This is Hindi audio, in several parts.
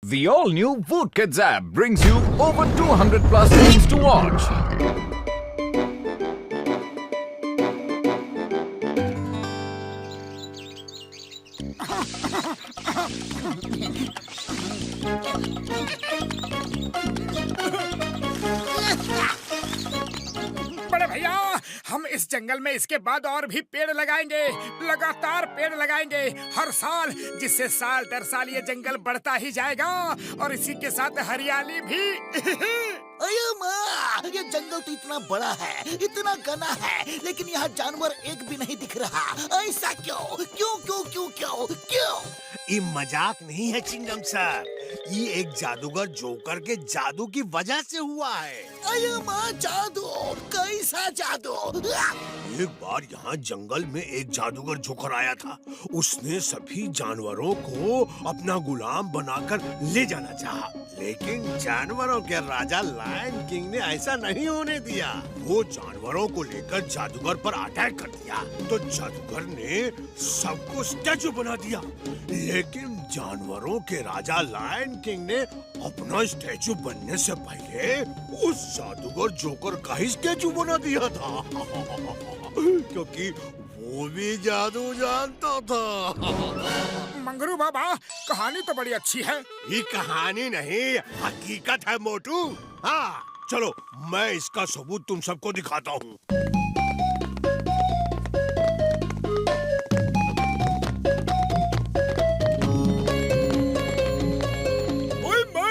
The all-new Voot Kids app brings you over 200 plus things to watch. बड़े भैया, हम इस जंगल में इसके बाद और भी पेड़ लगाएंगे, लगातार पेड़ लगाएंगे हर साल, जिससे साल दर साल ये जंगल बढ़ता ही जाएगा और इसी के साथ हरियाली भी। अरे माँ, ये जंगल तो इतना बड़ा है, इतना घना है, लेकिन यहाँ जानवर एक भी नहीं दिख रहा। ऐसा क्यों? क्यों क्यों क्यों क्यों क्यों? ये मजाक नहीं है चिंगम सर, ये एक जादूगर जोकर के जादू की वजह से हुआ है। अरे माँ, जादू? कैसा जादू? एक बार यहाँ जंगल में एक जादूगर जोकर आया था। उसने सभी जानवरों को अपना गुलाम बनाकर ले जाना चाहा, लेकिन जानवरों के राजा लायन किंग ने ऐसा नहीं होने दिया। वो जानवरों को लेकर जादूगर पर अटैक कर दिया, तो जादूगर ने सबको स्टैचू बना दिया, लेकिन जानवरों के राजा लायन किंग ने अपना स्टैचू बनने से पहले उस जादूगर जोकर का ही स्टैचू बना दिया था। क्योंकि वो भी जादू जानता था। मंगरू बाबा, कहानी तो बड़ी अच्छी है। ये कहानी नहीं, हकीकत है मोटू। हाँ, चलो मैं इसका सबूत तुम सबको दिखाता हूँ।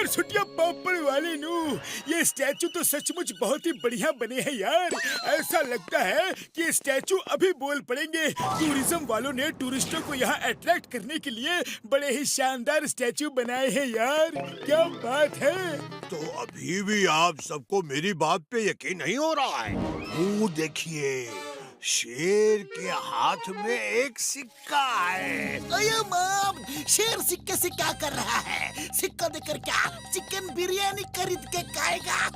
छुट्टियां पापड़ वाले नू, ये स्टैचू तो सचमुच बहुत ही बढ़िया बने हैं यार। ऐसा लगता है कि स्टैचू अभी बोल पड़ेंगे। टूरिज्म वालों ने टूरिस्टों को यहाँ अट्रैक्ट करने के लिए बड़े ही शानदार स्टैचू बनाए हैं यार। क्या बात है। तो अभी भी आप सबको मेरी बात पे यकीन नहीं हो रहा है? वो देखिए, शेर के हाथ में एक सिक्का है। अरे माँ, शेर सिक्के से क्या कर रहा है? सिक्का देकर क्या चिकन बिरयानी खरीद के खाएगा?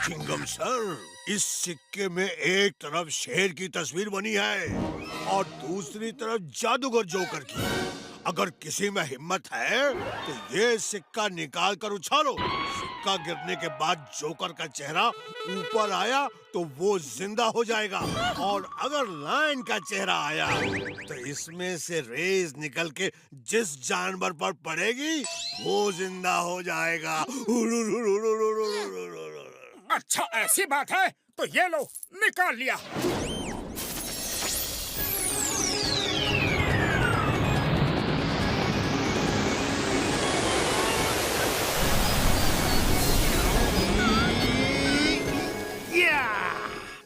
चिंगम सर, इस सिक्के में एक तरफ शेर की तस्वीर बनी है और दूसरी तरफ जादूगर जोकर की। अगर किसी में हिम्मत है तो ये सिक्का निकाल कर उछालो। सिक्का गिरने के बाद जोकर का चेहरा ऊपर आया तो वो जिंदा हो जाएगा, और अगर लायन का चेहरा आया तो इसमें से रेज निकल के जिस जानवर पर पड़ेगी वो जिंदा हो जाएगा। अच्छा, ऐसी बात है तो ये लो, निकाल लिया।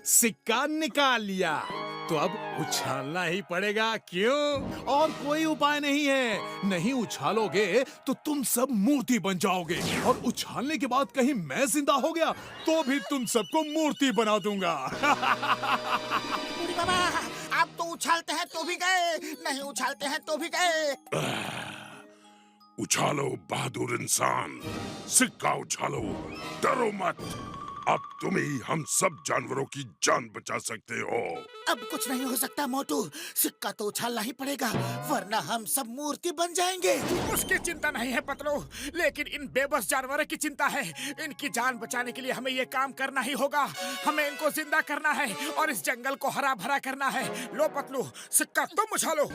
सिक्का निकाल लिया तो अब उछालना ही पड़ेगा। क्यों? और कोई उपाय नहीं है। नहीं उछालोगे तो तुम सब मूर्ति बन जाओगे, और उछालने के बाद कहीं मैं जिंदा हो गया तो भी तुम सबको मूर्ति बना दूंगा। बाबा, आप तो उछालते हैं तो भी गए, नहीं उछालते हैं तो भी गए। उछालो बहादुर इंसान, सिक्का उछालो, डरो मत। अब तुम ही हम सब जानवरों की जान बचा सकते हो। अब कुछ नहीं हो सकता मोटू, सिक्का तो उछालना ही पड़ेगा, वरना हम सब मूर्ति बन जाएंगे। उसकी चिंता नहीं है पतलू, लेकिन इन बेबस जानवरों की चिंता है। इनकी जान बचाने के लिए हमें ये काम करना ही होगा। हमें इनको जिंदा करना है और इस जंगल को हरा भरा करना है। लो पतलू, सिक्का तुम उछालो।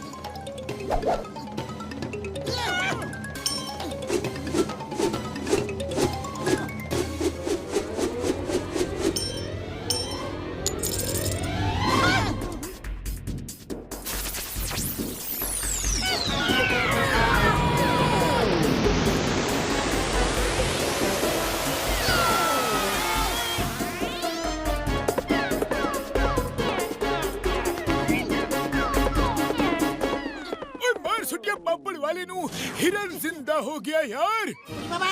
पापड़ वाले नू, हिरन जिंदा हो गया यार। बाबा,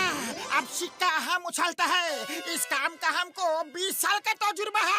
अब सिक्का हम उछालता है। इस काम का हमको 20 साल का तजुर्बा है।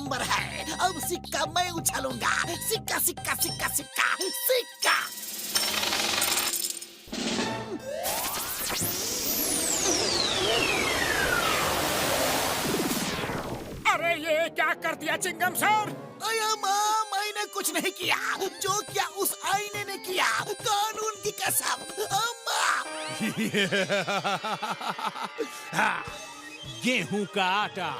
नंबर है। अब सिक्का मैं उछालूंगा। सिक्का सिक्का सिक्का सिक्का सिक्का। अरे ये क्या कर दिया चिंगम सर? अया माँ, मैंने कुछ नहीं किया। जो किया उस आईने ने किया। कानून की कसम। अम्मा। गेहूं का आटा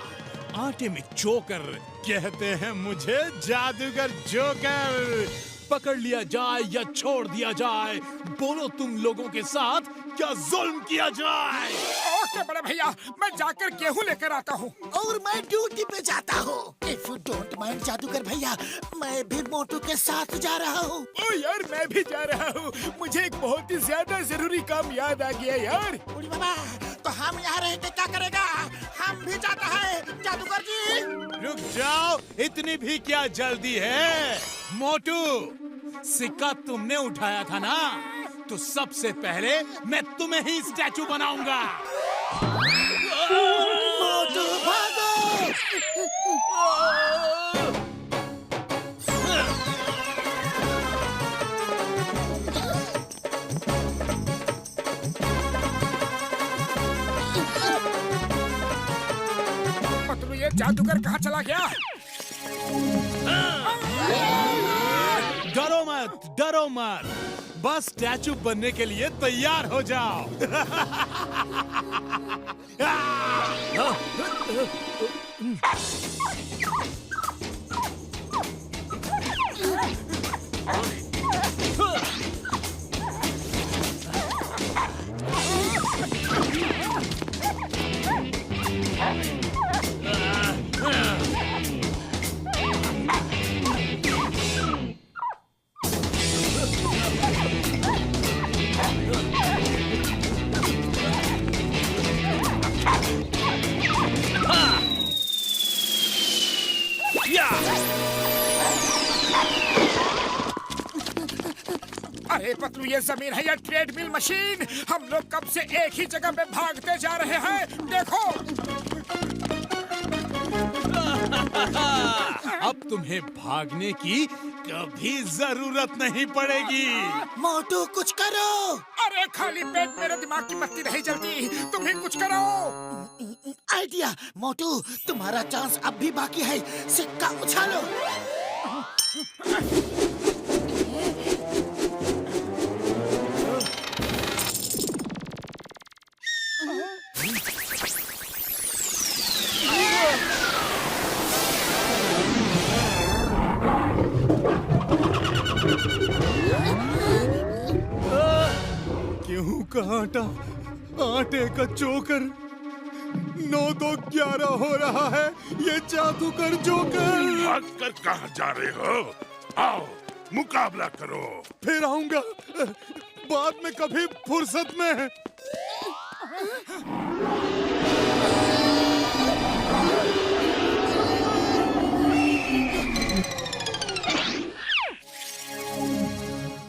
आटे में चोकर कहते हैं मुझे जादूगर जोकर। पकड़ लिया जाए या छोड़ दिया जाए, बोलो तुम लोगों के साथ क्या जुल्म किया जाए? ओके बड़े भैया, मैं जाकर गेहूं लेकर आता हूँ। और मैं ड्यूटी पे जाता हूँ। इफ यू डोंट माइंड जादूगर भैया, मैं भी मोटू के साथ जा रहा हूँ। ओ यार, मैं भी जा रहा हूँ। मुझे एक बहुत ही ज्यादा जरूरी काम याद आ गया यार। बूढ़ी बाबा, तो हम यहाँ रह के क्या करेगा? हम भी जाता है जादूगर जी। रुक जाओ, इतनी भी क्या जल्दी है? मोटू, सिक्का तुमने उठाया था ना, तो सबसे पहले मैं तुम्हें ही स्टैचू बनाऊंगा। मोटू भागो। मतलब ये जादूगर कहाँ चला गया? डरो मत, डरो मत, बस स्टैचू बनने के लिए तैयार हो जाओ। अरे पतलू, ये जमीन है या ट्रेडमिल मशीन? हम लोग कब से एक ही जगह पे भागते जा रहे हैं, देखो। अब तुम्हें भागने की कभी जरूरत नहीं पड़ेगी। मोटू कुछ करो। अरे खाली पेट मेरे दिमाग की बत्ती नहीं जलती, तुम ही कुछ करो। आइडिया। मोटू, तुम्हारा चांस अब भी बाकी है। सिक्का उछालो। गेहूं का आटा, आटे का चोकर, 9-2-11 हो रहा है। ये जादूगर जोकर। भाग कर कहाँ जा रहे हो? आओ, मुकाबला करो। फिर आऊंगा, बाद में कभी फुर्सत में।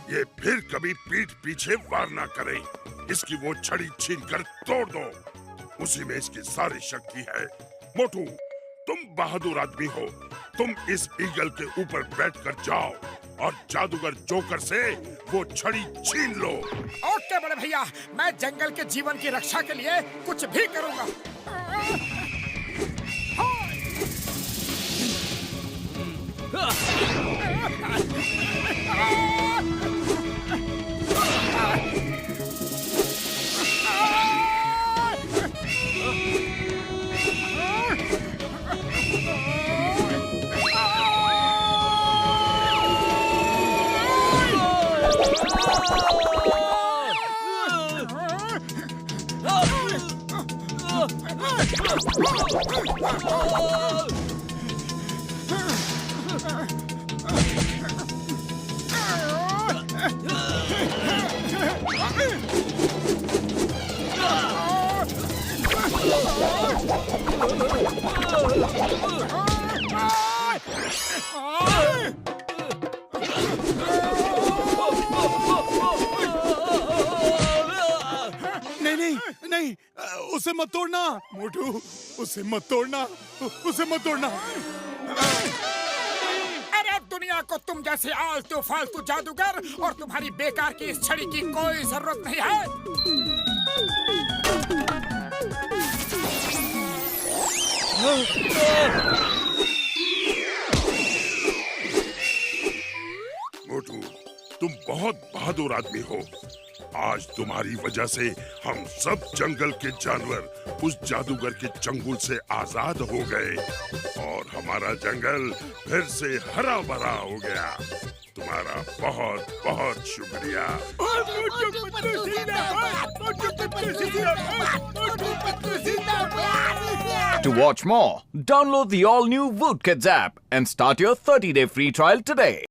ये फिर कभी पीठ पीछे वार ना करे। इसकी वो छड़ी छीन कर तोड़ दो, उसी में इसकी सारी शक्ति है। मोटू, तुम बहादुर आदमी हो, तुम इस ईगल के ऊपर बैठकर जाओ और जादूगर जोकर से वो छड़ी छीन लो। ओके बड़े भैया, मैं जंगल के जीवन की रक्षा के लिए कुछ भी करूंगा। नहीं, उसे मत तोड़ना मोटू, उसे मत तोड़ना, उसे मत तोड़ना। अरे दुनिया को तुम जैसे आलतू फालतू जादूगर और तुम्हारी बेकार की इस छड़ी की कोई जरूरत नहीं है। मोटू, तुम बहुत बहादुर आदमी हो। आज तुम्हारी वजह से हम सब जंगल के जानवर उस जादूगर के चंगुल से आजाद हो गए और हमारा जंगल फिर से हरा भरा हो गया। तुम्हारा बहुत बहुत शुक्रिया। To watch more, download the all-new Woodkids app and start your 30-day free trial today.